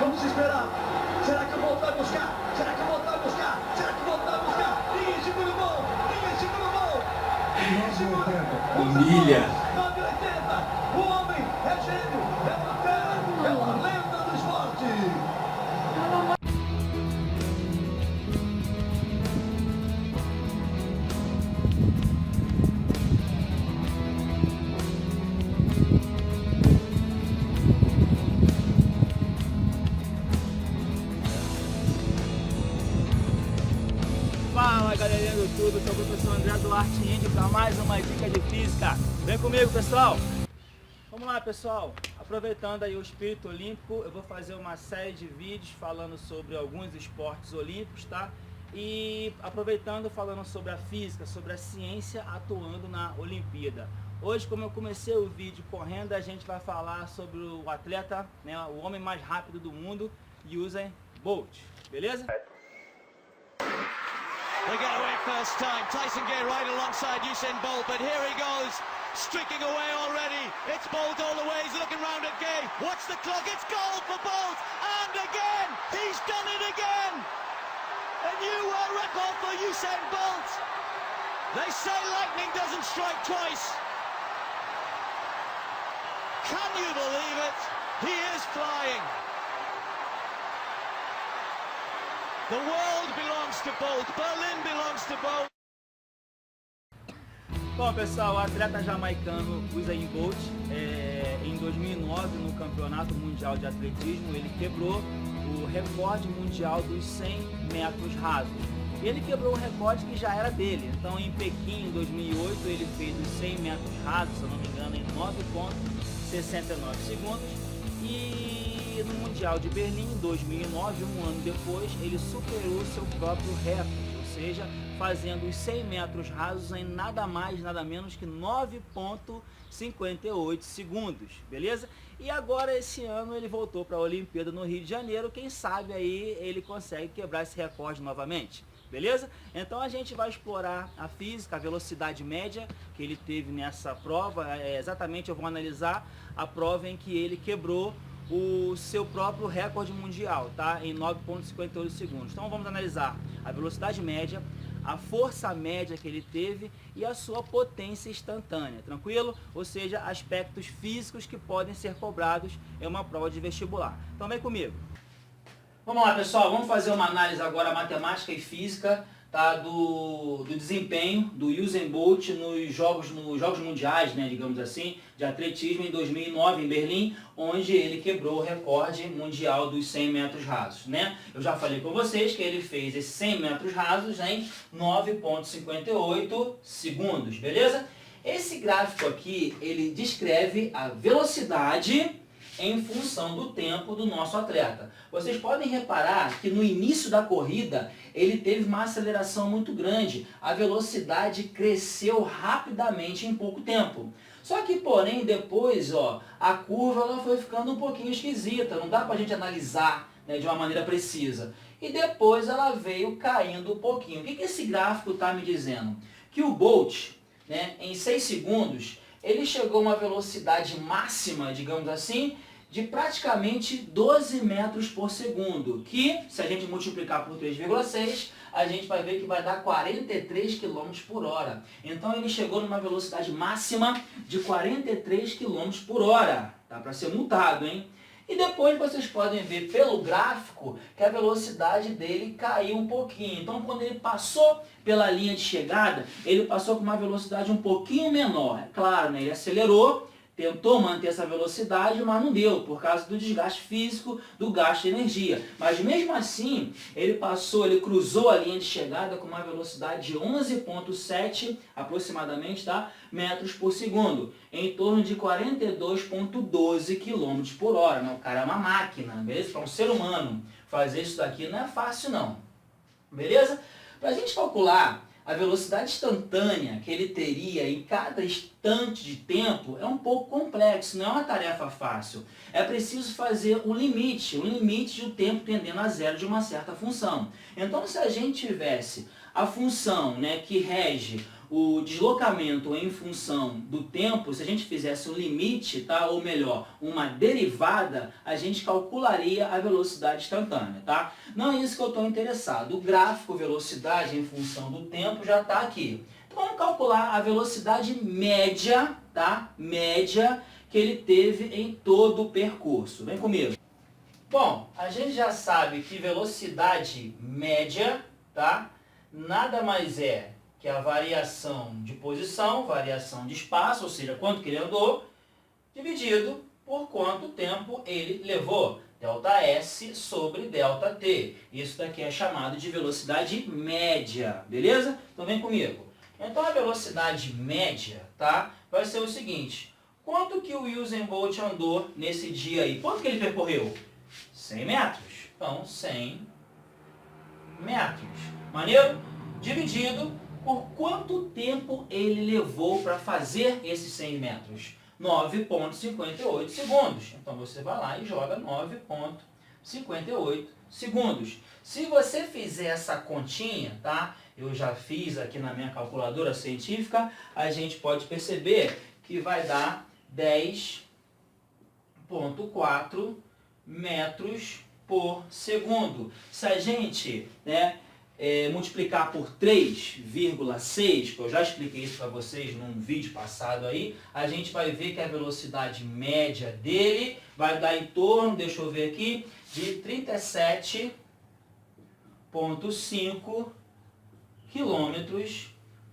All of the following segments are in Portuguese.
Vamos esperar. Será que o Bolt vai buscar? Será que o Bolt vai buscar? Será que o Bolt vai buscar? Ninguém segura o Bolt. Ninguém segura o Bolt. Ninguém segura. Humilha. 9,80. O homem é gênio. É uma fera. É uma lenda do esporte. Fala galerinha do YouTube, eu sou o professor André Duarte Índio para mais uma dica de física. Vem comigo, pessoal! Vamos lá, pessoal! Aproveitando aí o espírito olímpico, eu vou fazer uma série de vídeos falando sobre alguns esportes olímpicos, tá? E aproveitando, falando sobre a física, sobre a ciência atuando na Olimpíada. Hoje, como eu comecei o vídeo correndo, a gente vai falar sobre o atleta, né, o homem mais rápido do mundo, Usain Bolt, beleza? They get away first time. Tyson Gay right alongside Usain Bolt, but here he goes, streaking away already. It's Bolt all the way. He's looking round at Gay. What's the clock? It's goal for Bolt, and again he's done it again. A new world record for Usain Bolt. They say lightning doesn't strike twice. Can you believe it? He is flying. The world belongs to Bolt. Berlin belongs to Bolt. Bom, pessoal, o atleta jamaicano Usain Bolt, em 2009, no Campeonato Mundial de Atletismo, ele quebrou o recorde mundial dos 100 metros rasos. Ele quebrou o recorde que já era dele. Então, em Pequim, em 2008, ele fez os 100 metros rasos, se eu não me engano, em 9,69 segundos. E no Mundial de Berlim, em 2009, um ano depois, ele superou seu próprio recorde, ou seja, fazendo os 100 metros rasos em nada mais, nada menos que 9,58 segundos, beleza? E agora, esse ano, ele voltou para a Olimpíada no Rio de Janeiro, quem sabe aí ele consegue quebrar esse recorde novamente. Beleza? Então a gente vai explorar a física, a velocidade média que ele teve nessa prova. Exatamente, eu vou analisar a prova em que ele quebrou o seu próprio recorde mundial, tá? Em 9,58 segundos. Então vamos analisar a velocidade média, a força média que ele teve e a sua potência instantânea, tranquilo? Ou seja, aspectos físicos que podem ser cobrados em uma prova de vestibular. Então vem comigo. Vamos lá, pessoal, vamos fazer uma análise agora matemática e física, tá, do desempenho do Usain Bolt nos jogos mundiais, né, digamos assim, de atletismo em 2009 em Berlim, onde ele quebrou o recorde mundial dos 100 metros rasos, né? Eu já falei com vocês que ele fez esses 100 metros rasos em 9,58 segundos, beleza? Esse gráfico aqui, ele descreve a velocidade em função do tempo do nosso atleta. Vocês podem reparar que no início da corrida ele teve uma aceleração muito grande, a velocidade cresceu rapidamente em pouco tempo. Só que, porém, depois, ó, a curva ela foi ficando um pouquinho esquisita, não dá pra gente analisar, né, de uma maneira precisa. E depois ela veio caindo um pouquinho. O que esse gráfico está me dizendo? Que o Bolt, né, em 6 segundos, ele chegou a uma velocidade máxima, digamos assim, de praticamente 12 metros por segundo, que, se a gente multiplicar por 3,6, a gente vai ver que vai dar 43 km por hora. Então ele chegou numa velocidade máxima de 43 km por hora. Tá para ser multado, hein? E depois vocês podem ver pelo gráfico que a velocidade dele caiu um pouquinho. Então quando ele passou pela linha de chegada, ele passou com uma velocidade um pouquinho menor. É claro, né? Ele acelerou, tentou manter essa velocidade, mas não deu, por causa do desgaste físico, do gasto de energia. Mas mesmo assim, ele cruzou a linha de chegada com uma velocidade de 11,7 aproximadamente, tá? Metros por segundo, em torno de 42,12 km por hora. Né? O cara é uma máquina, beleza? Para um ser humano fazer isso daqui não é fácil não, beleza? Para a gente calcular a velocidade instantânea que ele teria em cada instante de tempo é um pouco complexo, não é uma tarefa fácil. É preciso fazer um limite de um tempo tendendo a zero de uma certa função. Então, se a gente tivesse a função, né, que rege o deslocamento em função do tempo, se a gente fizesse um limite, tá? Ou melhor, uma derivada, a gente calcularia a velocidade instantânea, tá? Não é isso que eu estou interessado. O gráfico velocidade em função do tempo já está aqui. Então vamos calcular a velocidade média, tá? Média que ele teve em todo o percurso. Vem comigo. Bom, a gente já sabe que velocidade média, tá? Nada mais é que a variação de posição, variação de espaço, ou seja, quanto que ele andou, dividido por quanto tempo ele levou. ΔS sobre ΔT. Isso daqui é chamado de velocidade média, beleza? Então vem comigo. Então a velocidade média, tá? Vai ser o seguinte. Quanto que o Usain Bolt andou nesse dia aí? Quanto que ele percorreu? 100 metros. Então, 100 metros. Maneiro? Dividido por quanto tempo ele levou para fazer esses 100 metros? 9,58 segundos. Então você vai lá e joga 9,58 segundos. Se você fizer essa continha, tá? Eu já fiz aqui na minha calculadora científica, a gente pode perceber que vai dar 10,4 metros por segundo. Se a gente, multiplicar por 3,6, que eu já expliquei isso para vocês num vídeo passado aí, a gente vai ver que a velocidade média dele vai dar em torno, deixa eu ver aqui, de 37,5 km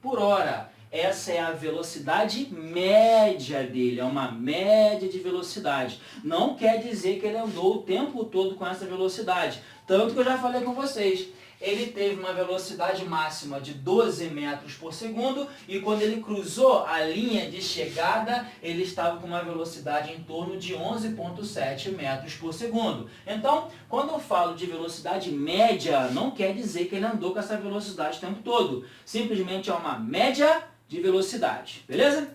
por hora. Essa é a velocidade média dele, é uma média de velocidade. Não quer dizer que ele andou o tempo todo com essa velocidade. Tanto que eu já falei com vocês, ele teve uma velocidade máxima de 12 metros por segundo e quando ele cruzou a linha de chegada, ele estava com uma velocidade em torno de 11,7 metros por segundo. Então, quando eu falo de velocidade média, não quer dizer que ele andou com essa velocidade o tempo todo. Simplesmente é uma média de velocidade, beleza?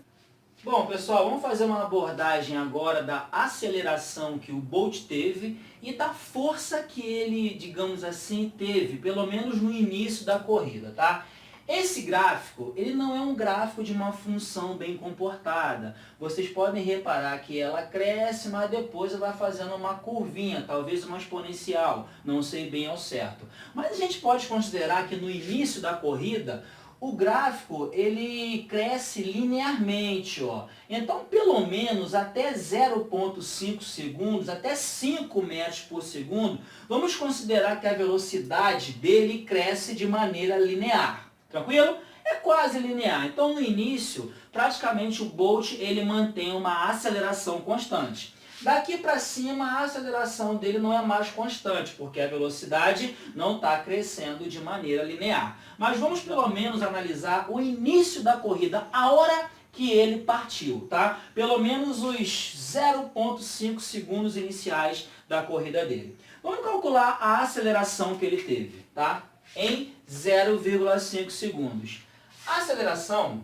Bom, pessoal, vamos fazer uma abordagem agora da aceleração que o Bolt teve e da força que ele, digamos assim, teve, pelo menos no início da corrida, tá? Esse gráfico, ele não é um gráfico de uma função bem comportada. Vocês podem reparar que ela cresce, mas depois ela vai fazendo uma curvinha, talvez uma exponencial, não sei bem ao certo. Mas a gente pode considerar que no início da corrida, o gráfico ele cresce linearmente, ó. Então, pelo menos até 0,5 segundos, até 5 metros por segundo, vamos considerar que a velocidade dele cresce de maneira linear. Tranquilo? É quase linear. Então, no início, praticamente o Bolt ele mantém uma aceleração constante. Daqui para cima, a aceleração dele não é mais constante, porque a velocidade não está crescendo de maneira linear. Mas vamos pelo menos analisar o início da corrida, a hora que ele partiu, tá? Pelo menos os 0,5 segundos iniciais da corrida dele. Vamos calcular a aceleração que ele teve, tá? Em 0,5 segundos. A aceleração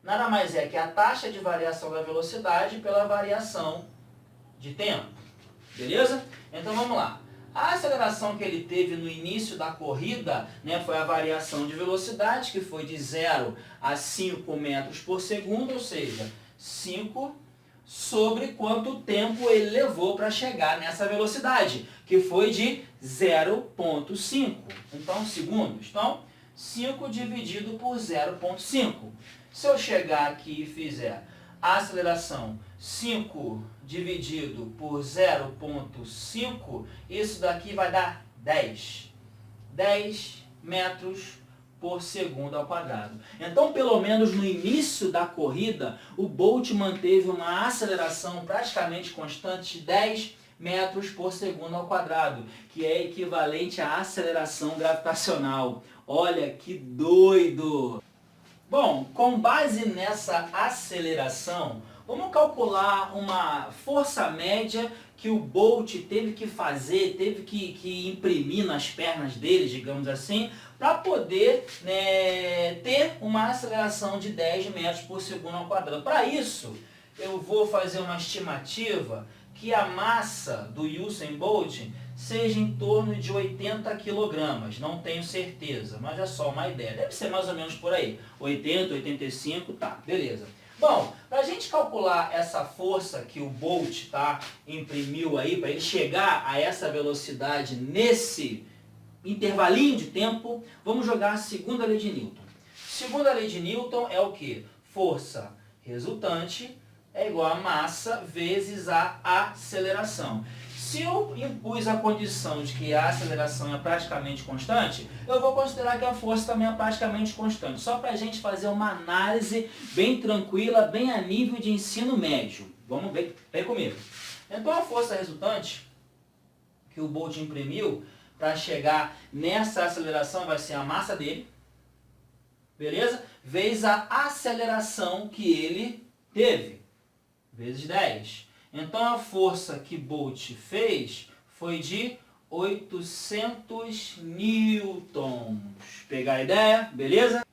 nada mais é que a taxa de variação da velocidade pela variação de tempo, beleza? Então vamos lá. A aceleração que ele teve no início da corrida, foi a variação de velocidade, que foi de 0 a 5 metros por segundo, ou seja, 5 sobre quanto tempo ele levou para chegar nessa velocidade, que foi de 0,5. Então, segundos. Então, 5 dividido por 0,5. Se eu chegar aqui e fizer a aceleração 5 dividido por 0,5, isso daqui vai dar 10. 10 metros por segundo ao quadrado. Então, pelo menos no início da corrida, o Bolt manteve uma aceleração praticamente constante de 10 metros por segundo ao quadrado, que é equivalente à aceleração gravitacional. Olha que doido! Bom, com base nessa aceleração, vamos calcular uma força média que o Bolt teve que fazer, teve que imprimir nas pernas dele, digamos assim, para poder ter uma aceleração de 10 metros por segundo ao quadrado. Para isso, eu vou fazer uma estimativa que a massa do Usain Bolt seja em torno de 80 kg. Não tenho certeza, mas é só uma ideia. Deve ser mais ou menos por aí. 80, 85, tá, beleza. Bom, para a gente calcular essa força que o Bolt, tá, imprimiu aí, para ele chegar a essa velocidade nesse intervalinho de tempo, vamos jogar a segunda lei de Newton. Segunda lei de Newton é o que? Força resultante é igual a massa vezes a aceleração. Se eu impus a condição de que a aceleração é praticamente constante, eu vou considerar que a força também é praticamente constante. Só para a gente fazer uma análise bem tranquila, bem a nível de ensino médio. Vamos ver, vem comigo. Então a força resultante que o Bolt imprimiu para chegar nessa aceleração vai ser a massa dele, beleza? Vezes a aceleração que ele teve, vezes 10. Então a força que Bolt fez foi de 800 newtons. Pegar a ideia? Beleza?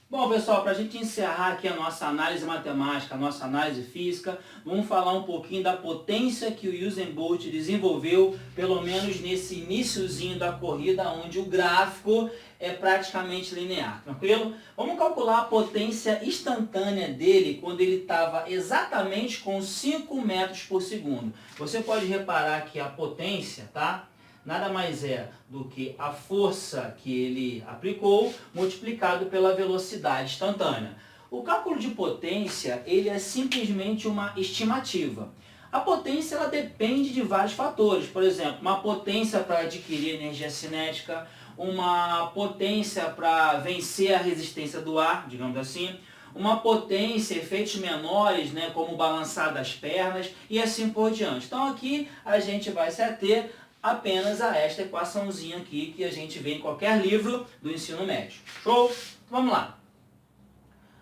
Bom, pessoal, para a gente encerrar aqui a nossa análise matemática, a nossa análise física, vamos falar um pouquinho da potência que o Usain Bolt desenvolveu, pelo menos nesse iniciozinho da corrida, onde o gráfico é praticamente linear, tranquilo? Vamos calcular a potência instantânea dele quando ele estava exatamente com 5 metros por segundo. Você pode reparar que a potência, tá? Nada mais é do que a força que ele aplicou multiplicado pela velocidade instantânea. O cálculo de potência, ele é simplesmente uma estimativa. A potência, ela depende de vários fatores. Por exemplo, uma potência para adquirir energia cinética, uma potência para vencer a resistência do ar, digamos assim, uma potência, efeitos menores, né, como balançar das pernas e assim por diante. Então aqui a gente vai se ater apenas a esta equaçãozinha aqui que a gente vê em qualquer livro do ensino médio. Show? Vamos lá.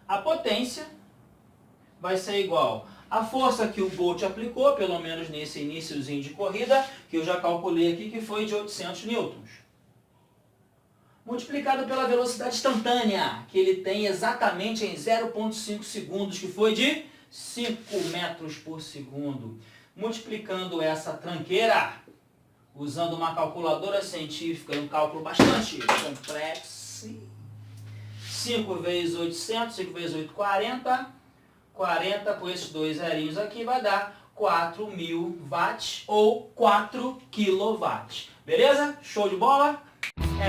A potência vai ser igual à força que o Bolt aplicou, pelo menos nesse iniciozinho de corrida, que eu já calculei aqui, que foi de 800 newtons. Multiplicado pela velocidade instantânea, que ele tem exatamente em 0,5 segundos, que foi de 5 metros por segundo. Multiplicando essa tranqueira, usando uma calculadora científica, um cálculo bastante complexo. 5 vezes 800, 5 vezes 8, 40. 40 com esses dois zerinhos aqui vai dar 4.000 watts ou 4 kW. Beleza? Show de bola?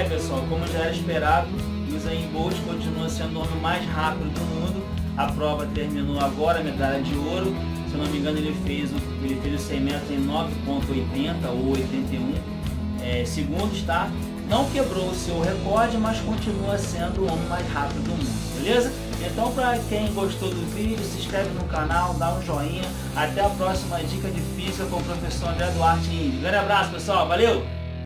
Pessoal, como já era esperado, o Usain Bolt continua sendo o homem mais rápido do mundo. A prova terminou agora, medalha de ouro. Se eu não me engano, ele fez o 100 metros em 9,80 ou 81 segundos, tá? Não quebrou o seu recorde, mas continua sendo o homem mais rápido do mundo, beleza? Então, para quem gostou do vídeo, se inscreve no canal, dá um joinha. Até a próxima dica de física com o professor André Duarte. Grande abraço, pessoal. Valeu!